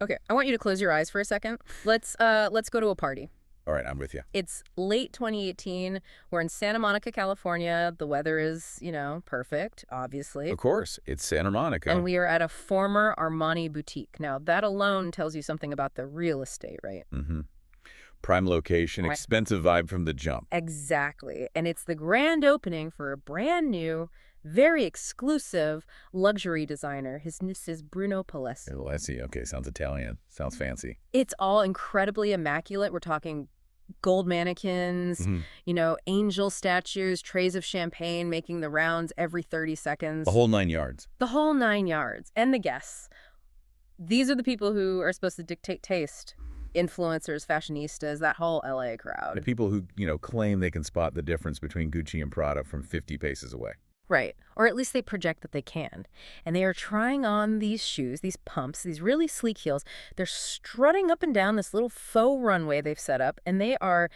Okay, I want you to close your eyes for a second. Let's go to a party. All right, I'm with you. It's late 2018. We're in Santa Monica, California. The weather is, perfect, obviously. Of course, it's Santa Monica. And we are at a former Armani boutique. Now, that alone tells you something about the real estate, right? Mm-hmm. Prime location, Right. expensive vibe from the jump. Exactly. And it's the grand opening for a brand new, very exclusive luxury designer. His name is Bruno Payless. Alessi, okay, sounds Italian. Sounds fancy. It's all incredibly immaculate. We're talking gold mannequins, angel statues, trays of champagne making the rounds every 30 seconds. The whole 9 yards. The whole 9 yards. And the guests. These are the people who are supposed to dictate taste. Influencers, fashionistas, that whole LA crowd. The people who, claim they can spot the difference between Gucci and Prada from 50 paces away. Right. Or at least they project that they can. And they are trying on these shoes, these pumps, these really sleek heels. They're strutting up and down this little faux runway they've set up, and they're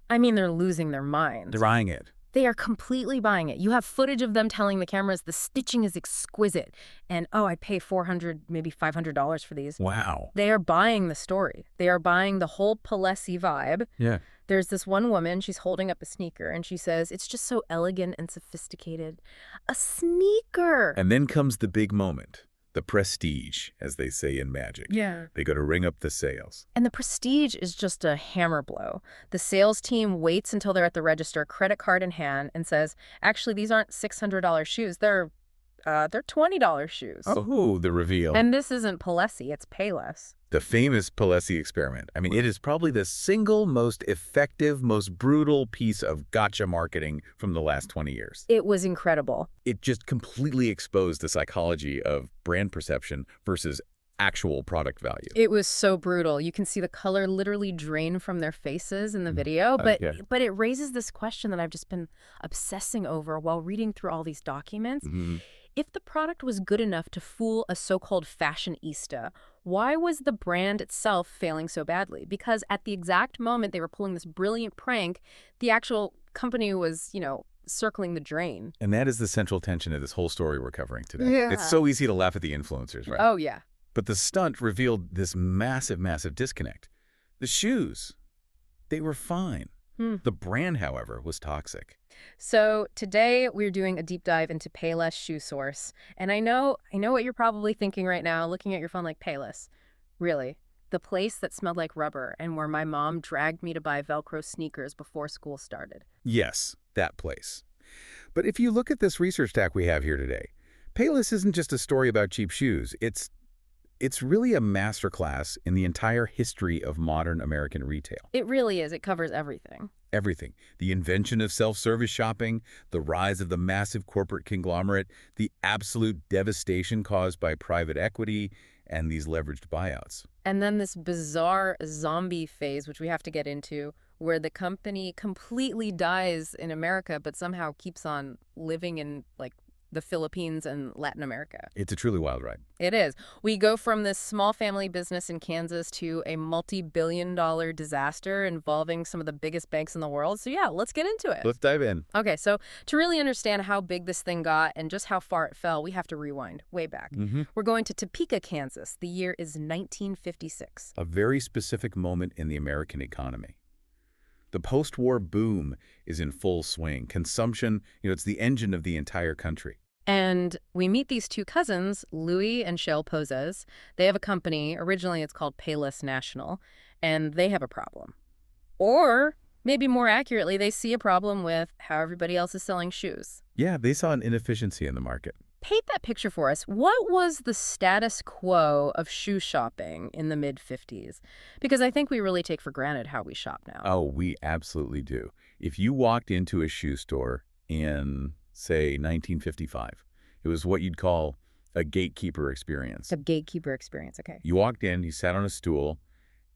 losing their mind. They're eyeing it. They are completely buying it. You have footage of them telling the cameras the stitching is exquisite. And, I'd pay $400, maybe $500 for these. Wow. They are buying the story. They are buying the whole Payless-y vibe. Yeah. There's this one woman, she's holding up a sneaker, and she says, it's just so elegant and sophisticated. A sneaker! And then comes the big moment. The prestige, as they say in magic. Yeah. They go to ring up the sales. And the prestige is just a hammer blow. The sales team waits until they're at the register, credit card in hand, and says, actually, these aren't $600 shoes. They're $20 shoes. Oh, the reveal. And this isn't Payless-y, it's Payless. The famous Payless experiment. It is probably the single most effective, most brutal piece of gotcha marketing from the last 20 years. It was incredible. It just completely exposed the psychology of brand perception versus actual product value. It was so brutal. You can see the color literally drain from their faces in the video, but it raises this question that I've just been obsessing over while reading through all these documents. If the product was good enough to fool a so-called fashionista, why was the brand itself failing so badly? Because at the exact moment they were pulling this brilliant prank, the actual company was, circling the drain. And that is the central tension of this whole story we're covering today. Yeah. It's so easy to laugh at the influencers, right? Oh, yeah. But the stunt revealed this massive, massive disconnect. The shoes, they were fine. The brand, however, was toxic. So today we're doing a deep dive into Payless ShoeSource. And I know what you're probably thinking right now, looking at your phone like, Payless. Really? The place that smelled like rubber and where my mom dragged me to buy Velcro sneakers before school started. Yes, that place. But if you look at this research stack we have here today, Payless isn't just a story about cheap shoes. It's really a masterclass in the entire history of modern American retail. It really is. It covers everything. Everything. The invention of self-service shopping, the rise of the massive corporate conglomerate, the absolute devastation caused by private equity, and these leveraged buyouts. And then this bizarre zombie phase, which we have to get into, where the company completely dies in America, but somehow keeps on living in, the Philippines and Latin America. It's a truly wild ride. It is. We go from this small family business in Kansas to a multi-billion-dollar disaster involving some of the biggest banks in the world. So yeah, let's get into it. Let's dive in. Okay, so to really understand how big this thing got and just how far it fell, we have to rewind way back. We're going to Topeka, Kansas. The year is 1956. A very specific moment in the American economy. The post-war boom is in full swing. Consumption, it's the engine of the entire country. And we meet these two cousins, Louis and Shell Pozes. They have a company. Originally, it's called Payless National, and they have a problem. Or maybe more accurately, they see a problem with how everybody else is selling shoes. Yeah, they saw an inefficiency in the market. Paint that picture for us. What was the status quo of shoe shopping in the mid-50s? Because I think we really take for granted how we shop now. Oh, we absolutely do. If you walked into a shoe store in, say, 1955, it was what you'd call a gatekeeper experience. A gatekeeper experience, okay. You walked in, you sat on a stool,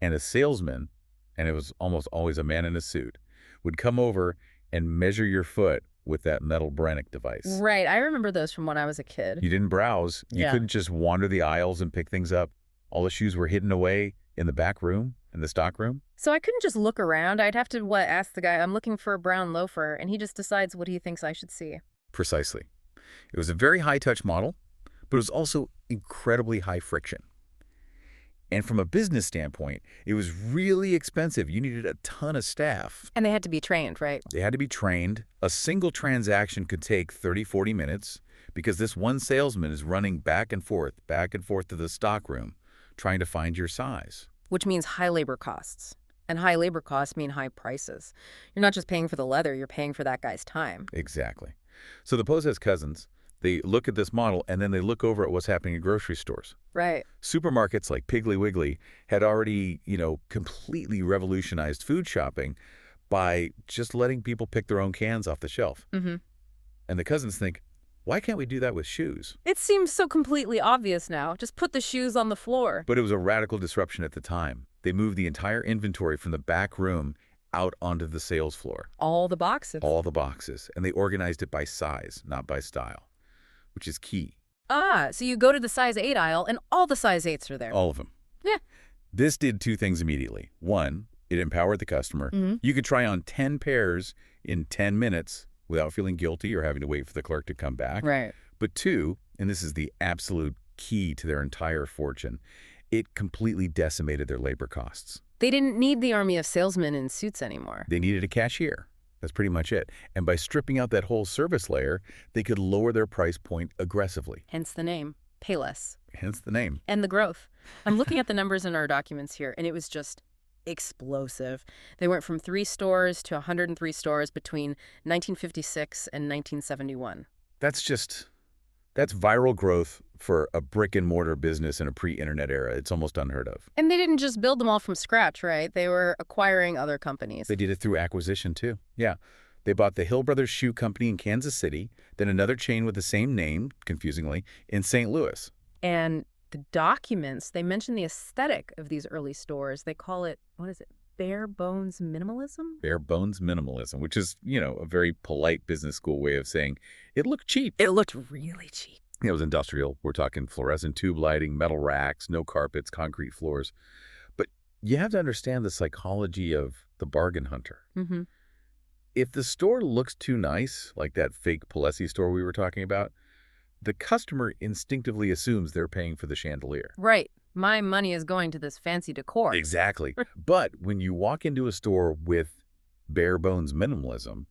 and a salesman, and it was almost always a man in a suit, would come over and measure your foot with that metal Brannock device. Right. I remember those from when I was a kid. You didn't browse. You Yeah. couldn't just wander the aisles and pick things up. All the shoes were hidden away in the back room, in the stock room. So I couldn't just look around. I'd have to, ask the guy, I'm looking for a brown loafer, and he just decides what he thinks I should see. Precisely. It was a very high-touch model, but it was also incredibly high friction. And from a business standpoint, it was really expensive. You needed a ton of staff. And they had to be trained, right? They had to be trained. A single transaction could take 30, 40 minutes because this one salesman is running back and forth to the stockroom, trying to find your size. Which means high labor costs. And high labor costs mean high prices. You're not just paying for the leather, you're paying for that guy's time. Exactly. So the Pose has cousins. They look at this model, and then they look over at what's happening in grocery stores. Right. Supermarkets like Piggly Wiggly had already, completely revolutionized food shopping by just letting people pick their own cans off the shelf. Mm-hmm. And the cousins think, why can't we do that with shoes? It seems so completely obvious now. Just put the shoes on the floor. But it was a radical disruption at the time. They moved the entire inventory from the back room out onto the sales floor. All the boxes. All the boxes. And they organized it by size, not by style, which is key. Ah, so you go to the size 8 aisle and all the size 8s are there. All of them. Yeah. This did two things immediately. One, it empowered the customer. Mm-hmm. You could try on 10 pairs in 10 minutes without feeling guilty or having to wait for the clerk to come back. Right. But two, and this is the absolute key to their entire fortune, it completely decimated their labor costs. They didn't need the army of salesmen in suits anymore. They needed a cashier. That's pretty much it. And by stripping out that whole service layer, they could lower their price point aggressively. Hence the name, Payless. Hence the name. And the growth. I'm looking at the numbers in our documents here, and it was just explosive. They went from 3 stores to 103 stores between 1956 and 1971. That's viral growth for a brick-and-mortar business in a pre-internet era. It's almost unheard of. And they didn't just build them all from scratch, right? They were acquiring other companies. They did it through acquisition, too. Yeah. They bought the Hill Brothers Shoe Company in Kansas City, then another chain with the same name, confusingly, in St. Louis. And the documents, they mention the aesthetic of these early stores. They call it, what is it, bare bones minimalism? Bare bones minimalism, which is, a very polite business school way of saying it looked cheap. It looked really cheap. It was industrial. We're talking fluorescent tube lighting, metal racks, no carpets, concrete floors. But you have to understand the psychology of the bargain hunter. Mm-hmm. If the store looks too nice, like that fake Payless store we were talking about, the customer instinctively assumes they're paying for the chandelier. Right. My money is going to this fancy decor. Exactly. But when you walk into a store with bare bones minimalism,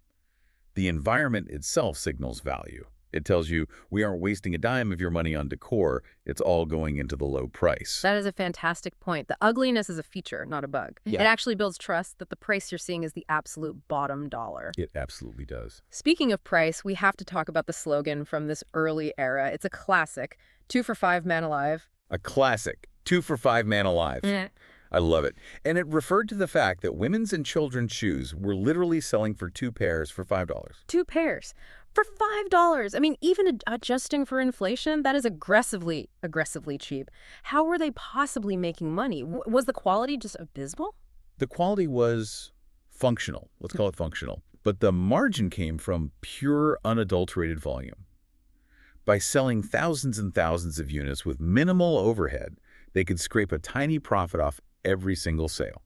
the environment itself signals value. It tells you, we aren't wasting a dime of your money on decor. It's all going into the low price. That is a fantastic point. The ugliness is a feature, not a bug. Yeah. It actually builds trust that the price you're seeing is the absolute bottom dollar. It absolutely does. Speaking of price, we have to talk about the slogan from this early era. It's a classic, 2 for $5 man alive. A classic, 2 for $5 man alive. Yeah. I love it. And it referred to the fact that women's and children's shoes were literally selling for 2 pairs for $5. 2 pairs for $5. I mean, even adjusting for inflation, that is aggressively cheap. How were they possibly making money? Was the quality just abysmal? The quality was functional. Let's call it functional. But the margin came from pure, unadulterated volume. By selling thousands and thousands of units with minimal overhead, they could scrape a tiny profit off every single sale.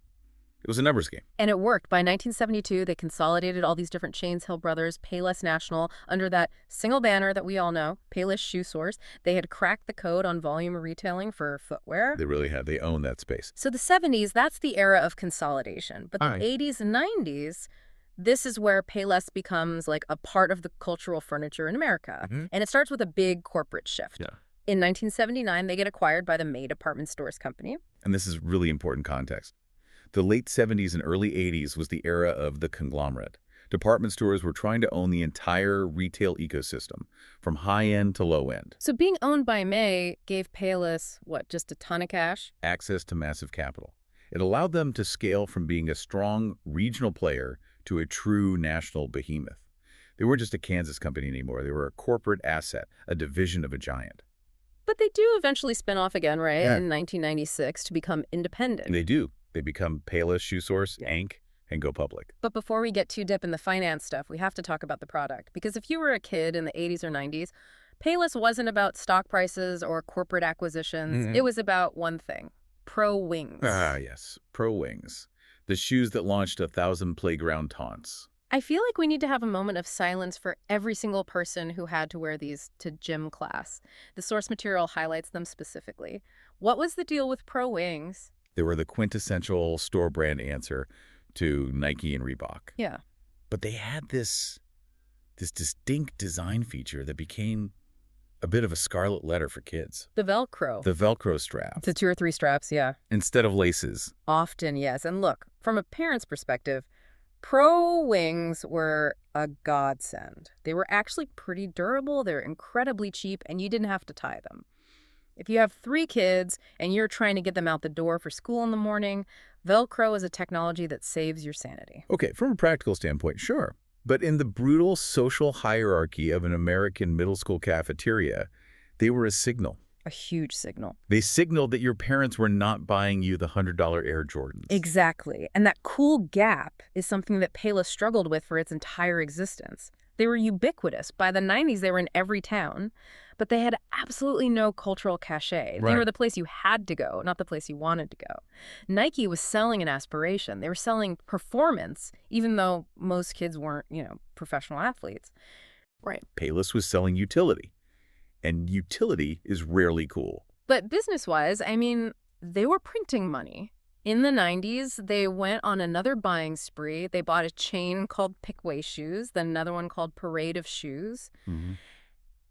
It was a numbers game. And it worked. By 1972, they consolidated all these different chains, Hill Brothers, Payless National, under that single banner that we all know, Payless ShoeSource. They had cracked the code on volume retailing for footwear. They really had. They owned that space. So the 70s, that's the era of consolidation. But the 80s and 90s, this is where Payless becomes like a part of the cultural furniture in America. Mm-hmm. And it starts with a big corporate shift. Yeah. In 1979, they get acquired by the May Department Stores Company. And this is really important context. The late 70s and early 80s was the era of the conglomerate. Department stores were trying to own the entire retail ecosystem, from high-end to low-end. So being owned by May gave Payless, just a ton of cash? Access to massive capital. It allowed them to scale from being a strong regional player to a true national behemoth. They weren't just a Kansas company anymore. They were a corporate asset, a division of a giant. But they do eventually spin off again, right, in 1996 to become independent. They do. They become Payless, ShoeSource, Inc., and go public. But before we get too deep in the finance stuff, we have to talk about the product. Because if you were a kid in the 80s or 90s, Payless wasn't about stock prices or corporate acquisitions. Mm-hmm. It was about one thing, Pro Wings. Ah, yes, Pro Wings. The shoes that launched 1,000 playground taunts. I feel like we need to have a moment of silence for every single person who had to wear these to gym class. The source material highlights them specifically. What was the deal with Pro Wings? They were the quintessential store brand answer to Nike and Reebok. Yeah. But they had this distinct design feature that became a bit of a scarlet letter for kids. The Velcro. The Velcro strap. The 2 or 3 straps, yeah. Instead of laces. Often, yes. And look, from a parent's perspective, Pro Wings were a godsend. They were actually pretty durable, they're incredibly cheap, and you didn't have to tie them. If you have 3 kids and you're trying to get them out the door for school in the morning, Velcro is a technology that saves your sanity. Okay, from a practical standpoint, sure. But in the brutal social hierarchy of an American middle school cafeteria, they were a signal. A huge signal. They signaled that your parents were not buying you the $100 Air Jordans. Exactly. And that cool gap is something that Payless struggled with for its entire existence. They were ubiquitous. By the 90s, they were in every town, but they had absolutely no cultural cachet. Right. They were the place you had to go, not the place you wanted to go. Nike was selling an aspiration. They were selling performance, even though most kids weren't, professional athletes. Right. Payless was selling utility. And utility is rarely cool. But business-wise, they were printing money. In the 90s, they went on another buying spree. They bought a chain called Pickway Shoes, then another one called Parade of Shoes. Mm-hmm.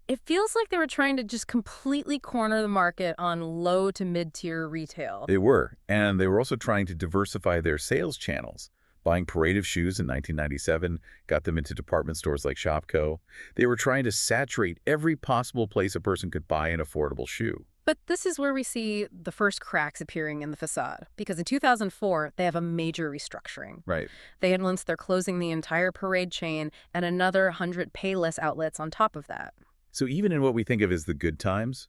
It feels like they were trying to just completely corner the market on low to mid-tier retail. They were. And they were also trying to diversify their sales channels. Buying Parade of Shoes in 1997 got them into department stores like Shopko. They were trying to saturate every possible place a person could buy an affordable shoe. But this is where we see the first cracks appearing in the facade. Because in 2004, they have a major restructuring. Right. They announced they're closing the entire Parade chain and another 100 Payless outlets on top of that. So even in what we think of as the good times,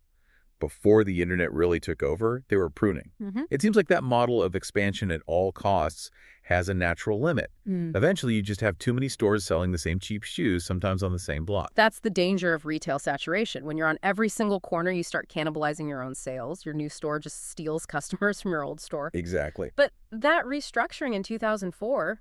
before the internet really took over, they were pruning. Mm-hmm. It seems like that model of expansion at all costs has a natural limit. Eventually, you just have too many stores selling the same cheap shoes, sometimes on the same block. That's the danger of retail saturation. When you're on every single corner, you start cannibalizing your own sales. Your new store just steals customers from your old store. Exactly. But that restructuring in 2004,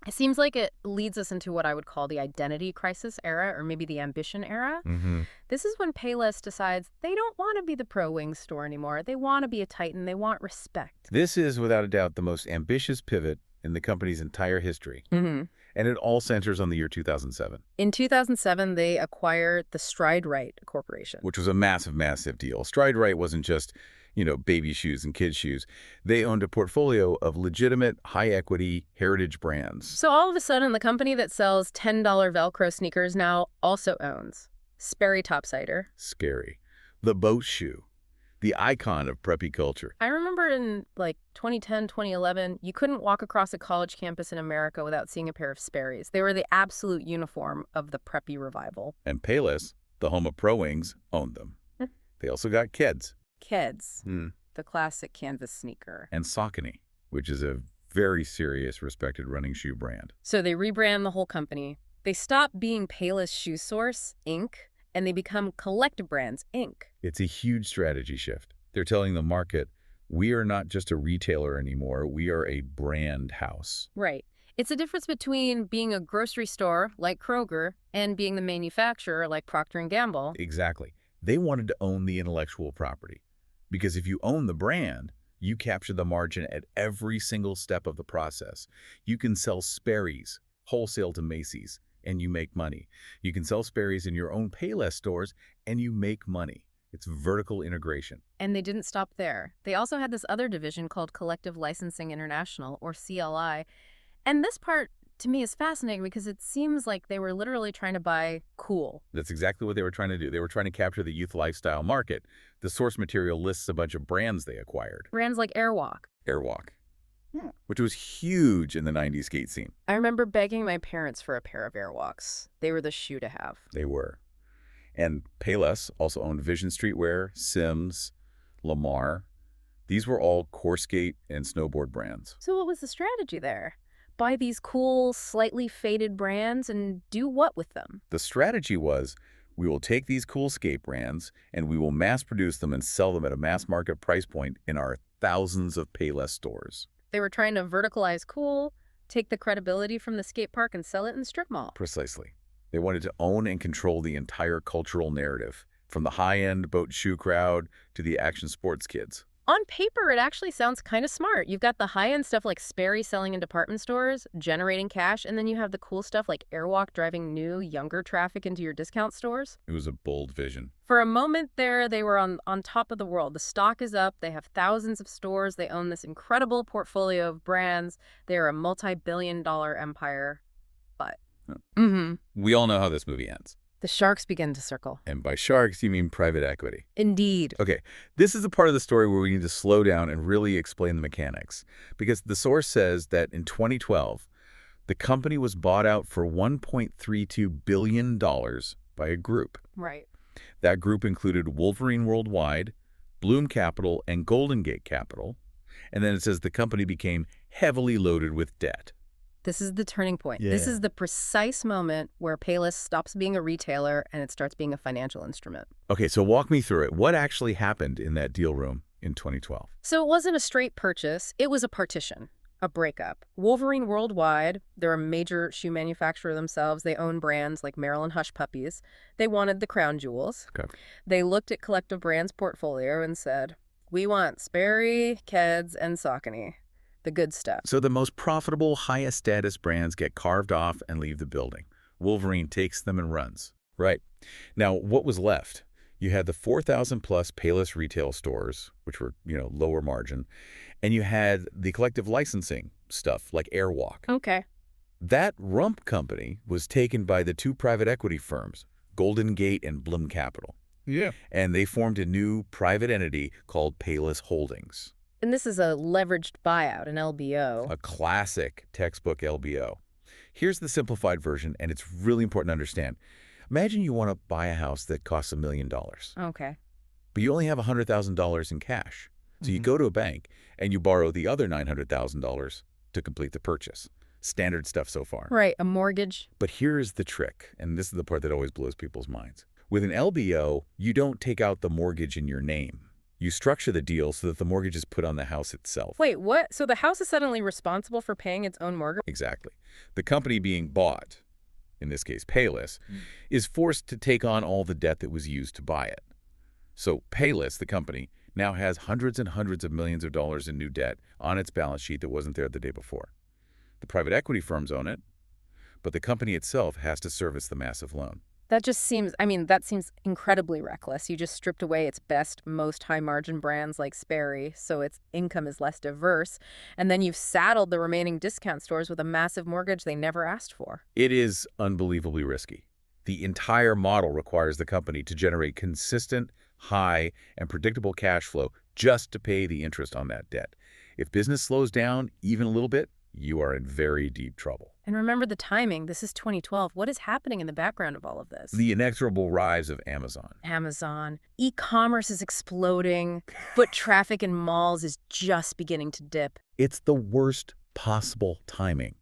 it seems like it leads us into what I would call the identity crisis era, or maybe the ambition era. Mm-hmm. This is when Payless decides they don't want to be the Pro Wings store anymore. They want to be a Titan. They want respect. This is, without a doubt, the most ambitious pivot in the company's entire history. Mm-hmm. And it all centers on the year 2007. In 2007, they acquired the Stride Rite Corporation. Which was a massive, massive deal. Stride Rite wasn't just, baby shoes and kids' shoes. They owned a portfolio of legitimate, high-equity heritage brands. So all of a sudden, the company that sells $10 Velcro sneakers now also owns Sperry Topsider. Scary. The boat shoe. The icon of preppy culture. I remember in 2010, 2011, you couldn't walk across a college campus in America without seeing a pair of Sperry's. They were the absolute uniform of the preppy revival. And Payless, the home of Pro Wings, owned them. They also got Keds. Keds, the classic canvas sneaker. And Saucony, which is a very serious, respected running shoe brand. So they rebrand the whole company. They stop being Payless ShoeSource, Inc., and they become Collective Brands, Inc. It's a huge strategy shift. They're telling the market, we are not just a retailer anymore, we are a brand house. Right. It's a difference between being a grocery store, like Kroger, and being the manufacturer, like Procter & Gamble. Exactly. They wanted to own the intellectual property. Because if you own the brand, you capture the margin at every single step of the process. You can sell Sperry's wholesale to Macy's, and you make money. You can sell Sperry's in your own Payless stores, and you make money. It's vertical integration. And they didn't stop there. They also had this other division called Collective Licensing International, or CLI. And this part, to me, is fascinating because it seems like they were literally trying to buy cool. That's exactly what they were trying to do. They were trying to capture the youth lifestyle market. The source material lists a bunch of brands they acquired. Brands like Airwalk. Airwalk. Which was huge in the 90s skate scene. I remember begging my parents for a pair of Airwalks. They were the shoe to have. They were. And Payless also owned Vision Streetwear, Sims, Lamar. These were all core skate and snowboard brands. So what was the strategy there? Buy these cool, slightly faded brands and do what with them? The strategy was, we will take these cool skate brands and we will mass produce them and sell them at a mass market price point in our thousands of Payless stores. They were trying to verticalize cool, take the credibility from the skate park and sell it in the strip mall. Precisely. They wanted to own and control the entire cultural narrative. from the high-end boat shoe crowd to the action sports kids. On paper, it actually sounds kind of smart. You've got the high-end stuff like Sperry selling in department stores, generating cash, and then you have the cool stuff like Airwalk driving new, younger traffic into your discount stores. It was a bold vision. For a moment there, they were on top of the world. The stock is up. They have thousands of stores. They own this incredible portfolio of brands. They're a multi-billion-dollar empire. But we all know how this movie ends. the sharks begin to circle. And by sharks, you mean private equity. Indeed. Okay, this is the part of the story where we need to slow down and really explain the mechanics. Because the source says that in 2012, the company was bought out for $1.32 billion by a group. Right. That group included Wolverine Worldwide, Bloom Capital, and Golden Gate Capital. And then it says the company became heavily loaded with debt. This is the turning point. Yeah. This is the precise moment where Payless stops being a retailer and it starts being a financial instrument. Okay, so walk me through it. What actually happened in that deal room in 2012? So it wasn't a straight purchase. It was a partition, a breakup. Wolverine Worldwide, they're a major shoe manufacturer themselves. They own brands like Maryland Hush Puppies. They wanted the crown jewels. Okay. They looked at Collective Brands' portfolio and said, we want Sperry, Keds, and Saucony. The good stuff. So the most profitable, highest status brands get carved off and leave the building. Wolverine takes them and runs. Right. Now, what was left? You had the 4,000-plus Payless retail stores, which were, lower margin, and you had the collective licensing stuff like Airwalk. Okay. That rump company was taken by the two private equity firms, Golden Gate and Bloom Capital. Yeah. And they formed a new private entity called Payless Holdings. And this is a leveraged buyout, an LBO. A classic textbook LBO. Here's the simplified version, and it's really important to understand. Imagine you want to buy a house that costs $1 million. Okay. But you only have $100,000 in cash. So you go to a bank and you borrow the other $900,000 to complete the purchase. Standard stuff so far. Right, a mortgage. But here's the trick, and this is the part that always blows people's minds. With an LBO, you don't take out the mortgage in your name. You structure the deal so that the mortgage is put on the house itself. Wait, what? So the house is suddenly responsible for paying its own mortgage? Exactly. The company being bought, in this case Payless, is forced to take on all the debt that was used to buy it. So Payless, the company, now has hundreds and hundreds of millions of dollars in new debt on its balance sheet that wasn't there the day before. The private equity firms own it, but the company itself has to service the massive loan. That just seems, that seems incredibly reckless. You just stripped away its best, most high-margin brands like Sperry, so its income is less diverse. And then you've saddled the remaining discount stores with a massive mortgage they never asked for. It is unbelievably risky. The entire model requires the company to generate consistent, high, and predictable cash flow just to pay the interest on that debt. If business slows down even a little bit, you are in very deep trouble. And remember the timing. This is 2012. What is happening in the background of all of this? The inexorable rise of Amazon. E-commerce is exploding. Foot traffic in malls is just beginning to dip. It's the worst possible timing.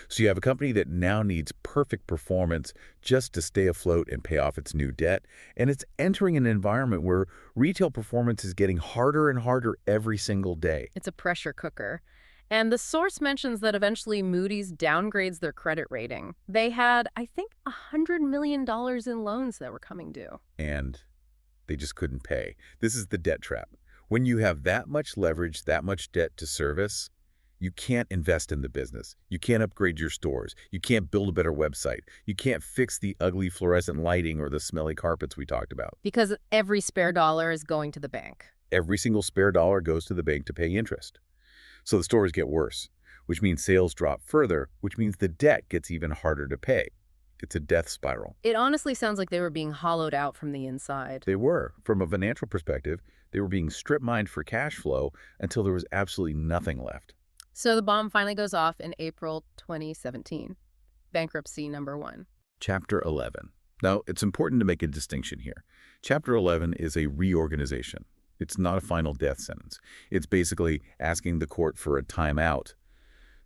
So you have a company that now needs perfect performance just to stay afloat and pay off its new debt. And it's entering an environment where retail performance is getting harder and harder every single day. It's a pressure cooker. And the source mentions that eventually Moody's downgrades their credit rating. They had, I think, $100 million in loans that were coming due. And they just couldn't pay. This is the debt trap. When you have that much leverage, that much debt to service, you can't invest in the business. You can't upgrade your stores. You can't build a better website. You can't fix the ugly fluorescent lighting or the smelly carpets we talked about. Because every spare dollar is going to the bank. Every single spare dollar goes to the bank to pay interest. So the stores get worse, which means sales drop further, which means the debt gets even harder to pay. It's a death spiral. It honestly sounds like they were being hollowed out from the inside. They were. From a financial perspective, they were being strip-mined for cash flow until there was absolutely nothing left. So the bomb finally goes off in April 2017. Bankruptcy number 1. Chapter 11. Now, it's important to make a distinction here. Chapter 11 is a reorganization. It's not a final death sentence. It's basically asking the court for a timeout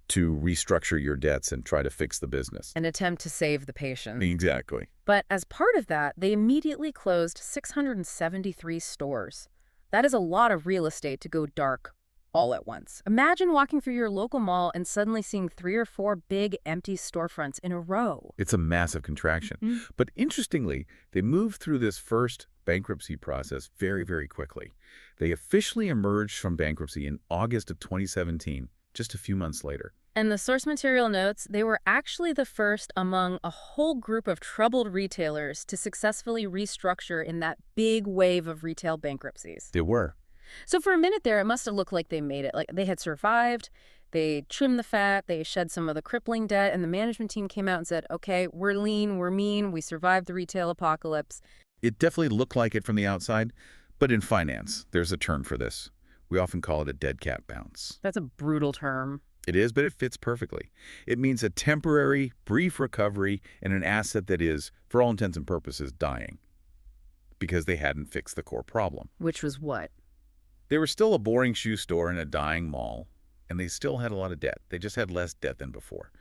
to restructure your debts and try to fix the business. An attempt to save the patient. Exactly. But as part of that, they immediately closed 673 stores. That is a lot of real estate to go dark all at once. Imagine walking through your local mall and suddenly seeing 3 or 4 big empty storefronts in a row. It's a massive contraction. But interestingly, they moved through this first bankruptcy process very, very quickly. They officially emerged from bankruptcy in August of 2017, just a few months later. And the source material notes they were actually the first among a whole group of troubled retailers to successfully restructure in that big wave of retail bankruptcies. They were. So for a minute there, it must have looked like they made it. Like they had survived, they trimmed the fat, they shed some of the crippling debt, and the management team came out and said, okay, we're lean, we're mean, we survived the retail apocalypse. It definitely looked like it from the outside, but in finance, there's a term for this. We often call it a dead cat bounce. That's a brutal term. It is, but it fits perfectly. It means a temporary, brief recovery in an asset that is, for all intents and purposes, dying because they hadn't fixed the core problem. Which was what? They were still a boring shoe store in a dying mall, and they still had a lot of debt. They just had less debt than before.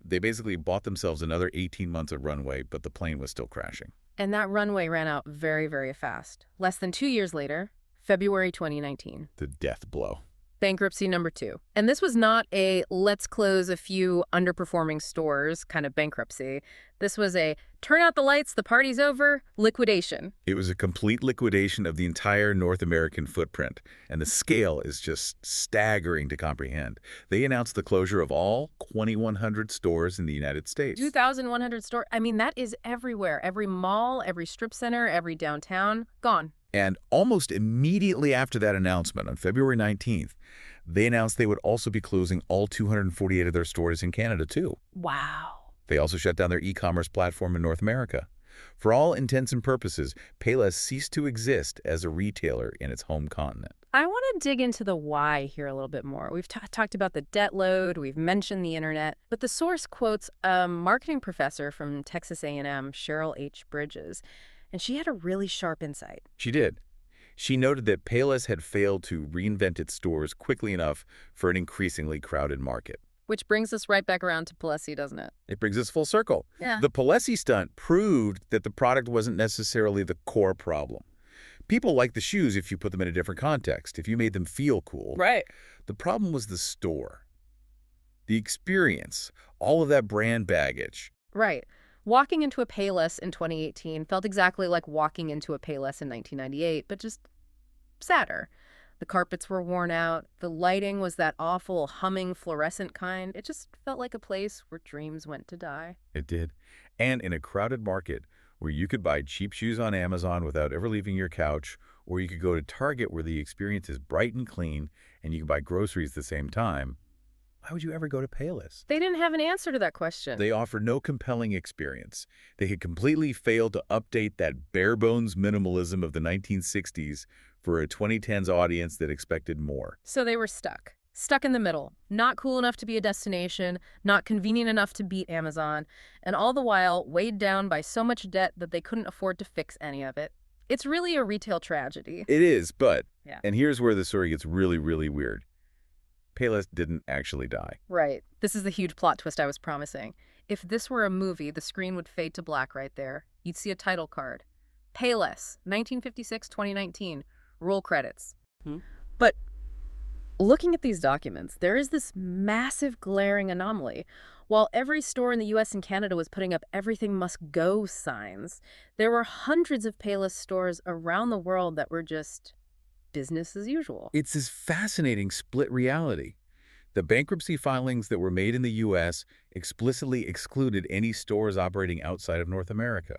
They basically bought themselves another 18 months of runway, but the plane was still crashing. And that runway ran out very, very fast. Less than 2 years later, February 2019. The death blow. Bankruptcy number 2. And this was not a let's close a few underperforming stores kind of bankruptcy. This was a turn out the lights, the party's over, liquidation. It was a complete liquidation of the entire North American footprint, and the scale is just staggering to comprehend. They announced the closure of all 2,100 stores in the United States. 2,100 stores. I mean, that is everywhere. Every mall, every strip center, every downtown, gone. And almost immediately after that announcement, on February 19th, they announced they would also be closing all 248 of their stores in Canada, too. Wow. They also shut down their e-commerce platform in North America. For all intents and purposes, Payless ceased to exist as a retailer in its home continent. I want to dig into the why here a little bit more. We've talked about the debt load, we've mentioned the internet, but the source quotes a marketing professor from Texas A&M, Cheryl H. Bridges, and she had a really sharp insight. She did. She noted that Payless had failed to reinvent its stores quickly enough for an increasingly crowded market. Which brings us right back around to Payless, doesn't it? It brings us full circle. Yeah. The Payless stunt proved that the product wasn't necessarily the core problem. People like the shoes if you put them in a different context, if you made them feel cool. Right. The problem was the store, the experience, all of that brand baggage. Right. Walking into a Payless in 2018 felt exactly like walking into a Payless in 1998, but just sadder. The carpets were worn out. The lighting was that awful humming fluorescent kind. It just felt like a place where dreams went to die. It did. And in a crowded market where you could buy cheap shoes on Amazon without ever leaving your couch, or you could go to Target where the experience is bright and clean and you can buy groceries at the same time, why would you ever go to Payless? They didn't have an answer to that question. They offered no compelling experience. They had completely failed to update that bare-bones minimalism of the 1960s for a 2010s audience that expected more. So they were stuck. Stuck in the middle. Not cool enough to be a destination, not convenient enough to beat Amazon, and all the while weighed down by so much debt that they couldn't afford to fix any of it. It's really a retail tragedy. It is, but, yeah. And here's where the story gets really, really weird. Payless didn't actually die. Right. This is the huge plot twist I was promising. If this were a movie, the screen would fade to black right there. You'd see a title card. Payless, 1956-2019. Roll credits. But looking at these documents, there is this massive glaring anomaly. While every store in the US and Canada was putting up everything must go signs, there were hundreds of Payless stores around the world that were just business as usual. It's this fascinating split reality. The bankruptcy filings that were made in the U.S. explicitly excluded any stores operating outside of North America.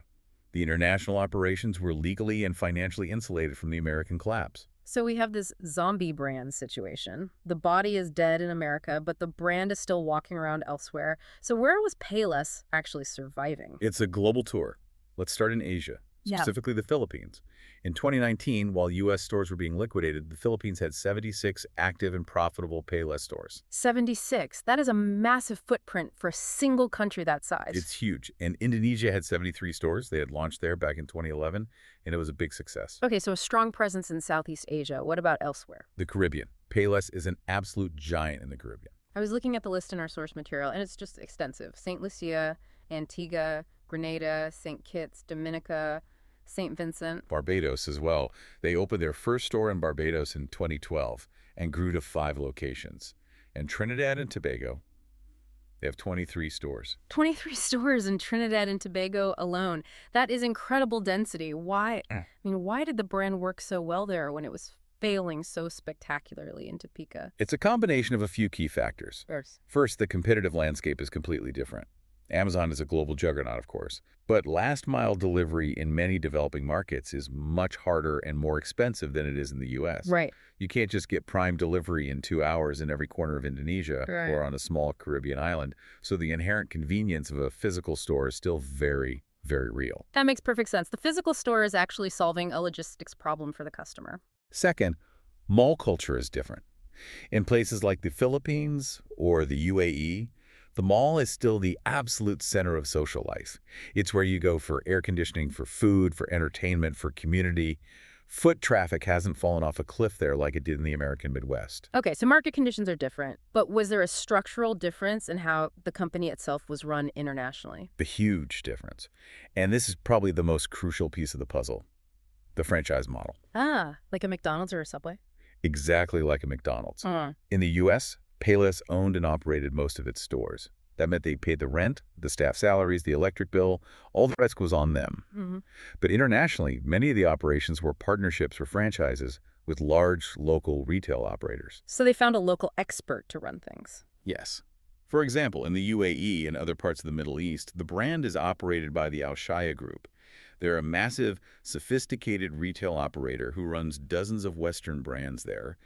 The international operations were legally and financially insulated from the American collapse. So we have this zombie brand situation. The body is dead in America, but the brand is still walking around elsewhere. So where was Payless actually surviving? It's a global tour. Let's start in Asia, specifically the Philippines. In 2019, while U.S. stores were being liquidated, the Philippines had 76 active and profitable Payless stores. 76. That is a massive footprint for a single country that size. It's huge. And Indonesia had 73 stores. They had launched there back in 2011, and it was a big success. Okay, so a strong presence in Southeast Asia. What about elsewhere? The Caribbean. Payless is an absolute giant in the Caribbean. I was looking at the list in our source material, and it's just extensive. St. Lucia, Antigua, Grenada, St. Kitts, Dominica, St. Vincent. Barbados as well. They opened their first store in Barbados in 2012 and grew to 5 locations. And Trinidad and Tobago, they have 23 stores. 23 stores in Trinidad and Tobago alone. That is incredible density. Why? I mean, why did the brand work so well there when it was failing so spectacularly in Topeka? It's a combination of a few key factors. First, the competitive landscape is completely different. Amazon is a global juggernaut, of course, but last-mile delivery in many developing markets is much harder and more expensive than it is in the U.S. Right. You can't just get prime delivery in 2 hours in every corner of Indonesia or on a small Caribbean island, so the inherent convenience of a physical store is still very, very real. That makes perfect sense. The physical store is actually solving a logistics problem for the customer. Second, mall culture is different. In places like the Philippines or the UAE, the mall is still the absolute center of social life. It's where you go for air conditioning, for food, for entertainment, for community. Foot traffic hasn't fallen off a cliff there like it did in the American Midwest. Okay, so market conditions are different, but was there a structural difference in how the company itself was run internationally? The huge difference. And this is probably the most crucial piece of the puzzle, the franchise model. Ah, like a McDonald's or a Subway? Exactly like a McDonald's. In the U.S., Payless owned and operated most of its stores. That meant they paid the rent, the staff salaries, the electric bill, all the rest was on them. But internationally, many of the operations were partnerships or franchises with large local retail operators. So they found a local expert to run things. Yes. For example, in the UAE and other parts of the Middle East, the brand is operated by the Al Shaya Group. They're a massive, sophisticated retail operator who runs dozens of Western brands there.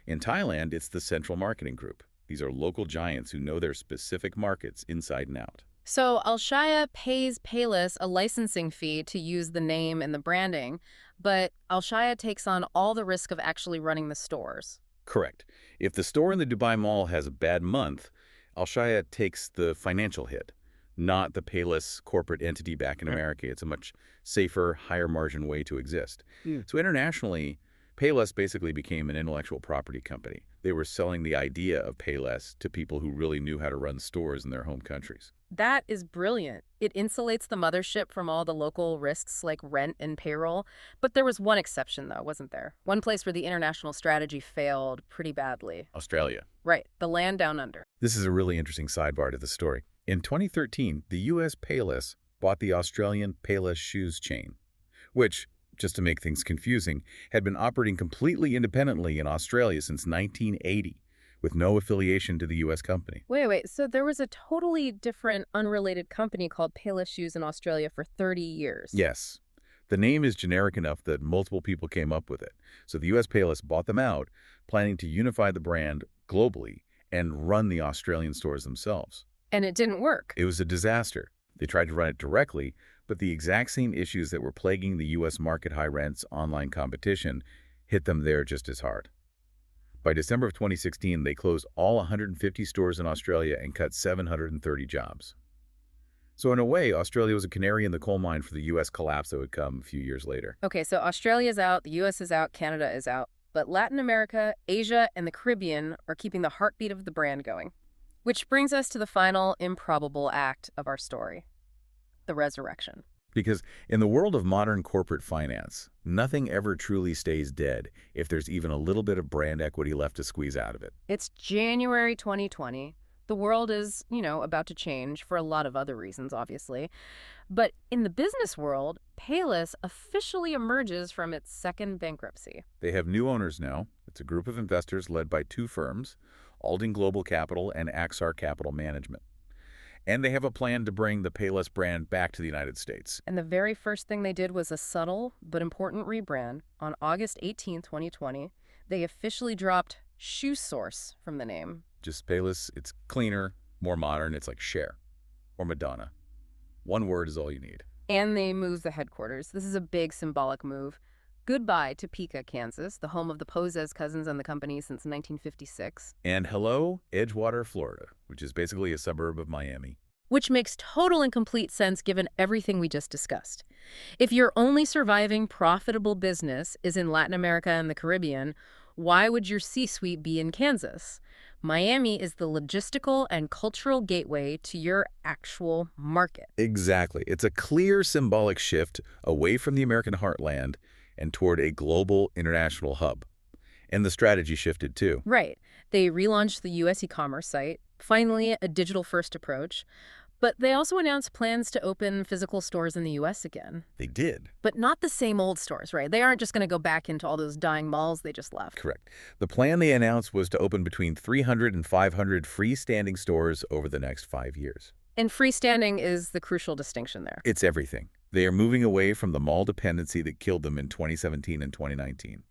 In Thailand, it's the Central Marketing Group. These are local giants who know their specific markets inside and out. So Al Shaya pays Payless a licensing fee to use the name and the branding, but Al Shaya takes on all the risk of actually running the stores. Correct. If the store in the Dubai Mall has a bad month, Al Shaya takes the financial hit, not the Payless corporate entity back in America. It's a much safer, higher margin way to exist. So internationally, Payless basically became an intellectual property company. They were selling the idea of Payless to people who really knew how to run stores in their home countries. That is brilliant. It insulates the mothership from all the local risks like rent and payroll. But there was one exception, though, wasn't there? One place where the international strategy failed pretty badly. Australia. Right, the land down under. This is a really interesting sidebar to the story. In 2013, the U.S. Payless bought the Australian Payless shoes chain, which, just to make things confusing, had been operating completely independently in Australia since 1980, with no affiliation to the U.S. company. Wait, so there was a totally different, unrelated company called Payless Shoes in Australia for 30 years? Yes. The name is generic enough that multiple people came up with it. So the U.S. Payless bought them out, planning to unify the brand globally and run the Australian stores themselves. And it didn't work. It was a disaster. They tried to run it directly, but the exact same issues that were plaguing the U.S. market, high rents, online competition, hit them there just as hard. By December of 2016, they closed all 150 stores in Australia and cut 730 jobs. So in a way, Australia was a canary in the coal mine for the U.S. collapse that would come a few years later. Okay, so Australia's out, the U.S. is out, Canada is out. But Latin America, Asia, and the Caribbean are keeping the heartbeat of the brand going. Which brings us to the final improbable act of our story. The resurrection. Because in the world of modern corporate finance, nothing ever truly stays dead if there's even a little bit of brand equity left to squeeze out of it. It's January 2020. The world is, about to change for a lot of other reasons, obviously. But in the business world, Payless officially emerges from its second bankruptcy. They have new owners now. It's a group of investors led by 2 firms, Alden Global Capital and Axar Capital Management. And they have a plan to bring the Payless brand back to the United States. And the very first thing they did was a subtle but important rebrand. On August 18, 2020, they officially dropped ShoeSource from the name. Just Payless, it's cleaner, more modern. It's like Cher or Madonna. One word is all you need. And they moved the headquarters. This is a big symbolic move. Goodbye to Topeka, Kansas, the home of the Pozes cousins and the company since 1956. And hello, Edgewater, Florida, which is basically a suburb of Miami. Which makes total and complete sense given everything we just discussed. If your only surviving profitable business is in Latin America and the Caribbean, Why would your C-suite be in Kansas? Miami is the logistical and cultural gateway to your actual market. Exactly. It's a clear symbolic shift away from the American heartland and toward a global international hub. And the strategy shifted too. Right. They relaunched the U.S. e-commerce site, finally a digital-first approach. But they also announced plans to open physical stores in the U.S. again. They did. But not the same old stores, right? They aren't just going to go back into all those dying malls they just left. Correct. The plan they announced was to open between 300 and 500 freestanding stores over the next 5 years. And freestanding is the crucial distinction there. It's everything. They are moving away from the mall dependency that killed them in 2017 and 2019.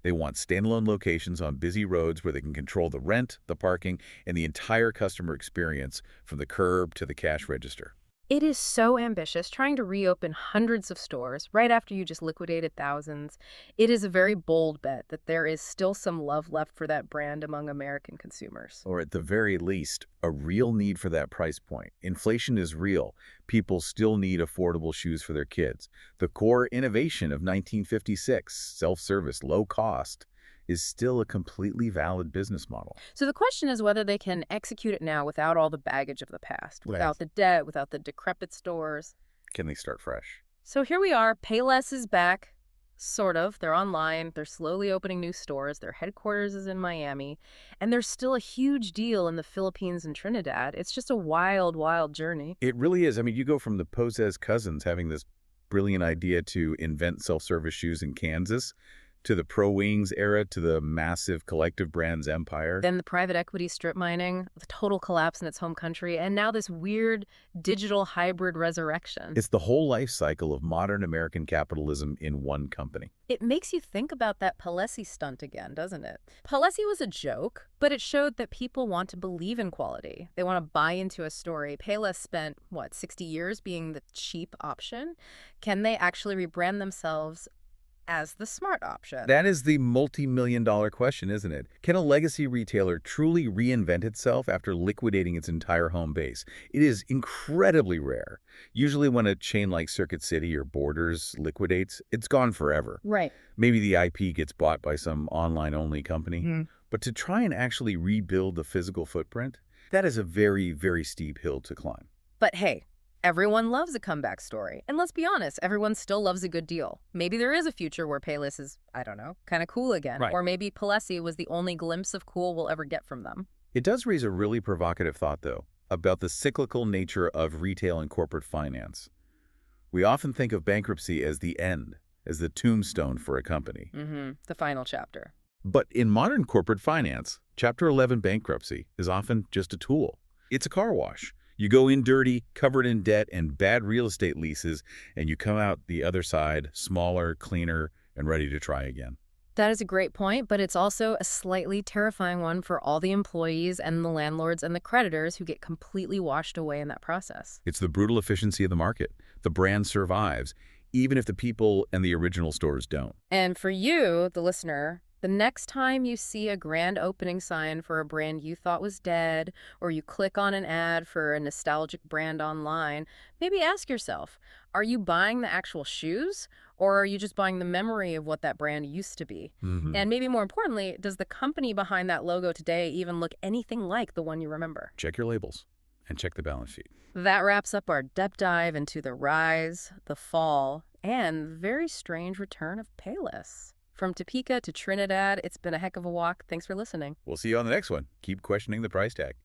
They want standalone locations on busy roads where they can control the rent, the parking, and the entire customer experience from the curb to the cash register. It is so ambitious, trying to reopen hundreds of stores right after you just liquidated thousands. It is a very bold bet that there is still some love left for that brand among American consumers. Or at the very least, a real need for that price point. Inflation is real. People still need affordable shoes for their kids. The core innovation of 1956, self-service, low cost, is still a completely valid business model. So the question is whether they can execute it now without all the baggage of the past, without the debt, without the decrepit stores. Can they start fresh? So here we are. Payless is back, sort of. They're online. They're slowly opening new stores. Their headquarters is in Miami. And there's still a huge deal in the Philippines and Trinidad. It's just a wild, wild journey. It really is. I mean, you go from the Posez cousins having this brilliant idea to invent self-service shoes in Kansas, to the Pro Wings era, to the massive collective brands empire. Then the private equity strip mining, the total collapse in its home country, and now this weird digital hybrid resurrection. It's the whole life cycle of modern American capitalism in one company. It makes you think about that Payless stunt again, doesn't it? Payless was a joke, but it showed that people want to believe in quality. They want to buy into a story. Payless spent, 60 years being the cheap option? Can they actually rebrand themselves as the smart option? That is the multi-million-dollar question, isn't it? Can a legacy retailer truly reinvent itself after liquidating its entire home base? It is incredibly rare. Usually when a chain like Circuit City or Borders liquidates, it's gone forever. Right. Maybe the IP gets bought by some online-only company. But to try and actually rebuild the physical footprint, that is a very, very steep hill to climb. But hey, everyone loves a comeback story. And let's be honest, everyone still loves a good deal. Maybe there is a future where Payless is, I don't know, kind of cool again. Right. Or maybe Payless was the only glimpse of cool we'll ever get from them. It does raise a really provocative thought, though, about the cyclical nature of retail and corporate finance. We often think of bankruptcy as the end, as the tombstone for a company. The final chapter. But in modern corporate finance, Chapter 11 bankruptcy is often just a tool. It's a car wash. You go in dirty, covered in debt and bad real estate leases, and you come out the other side smaller, cleaner, and ready to try again. That is a great point, but it's also a slightly terrifying one for all the employees and the landlords and the creditors who get completely washed away in that process. It's the brutal efficiency of the market. The brand survives, even if the people and the original stores don't. And for you, the listener, the next time you see a grand opening sign for a brand you thought was dead, or you click on an ad for a nostalgic brand online, maybe ask yourself, are you buying the actual shoes, or are you just buying the memory of what that brand used to be? And maybe more importantly, does the company behind that logo today even look anything like the one you remember? Check your labels and check the balance sheet. That wraps up our deep dive into the rise, the fall, and the very strange return of Payless. From Topeka to Trinidad, it's been a heck of a walk. Thanks for listening. We'll see you on the next one. Keep questioning the price tag.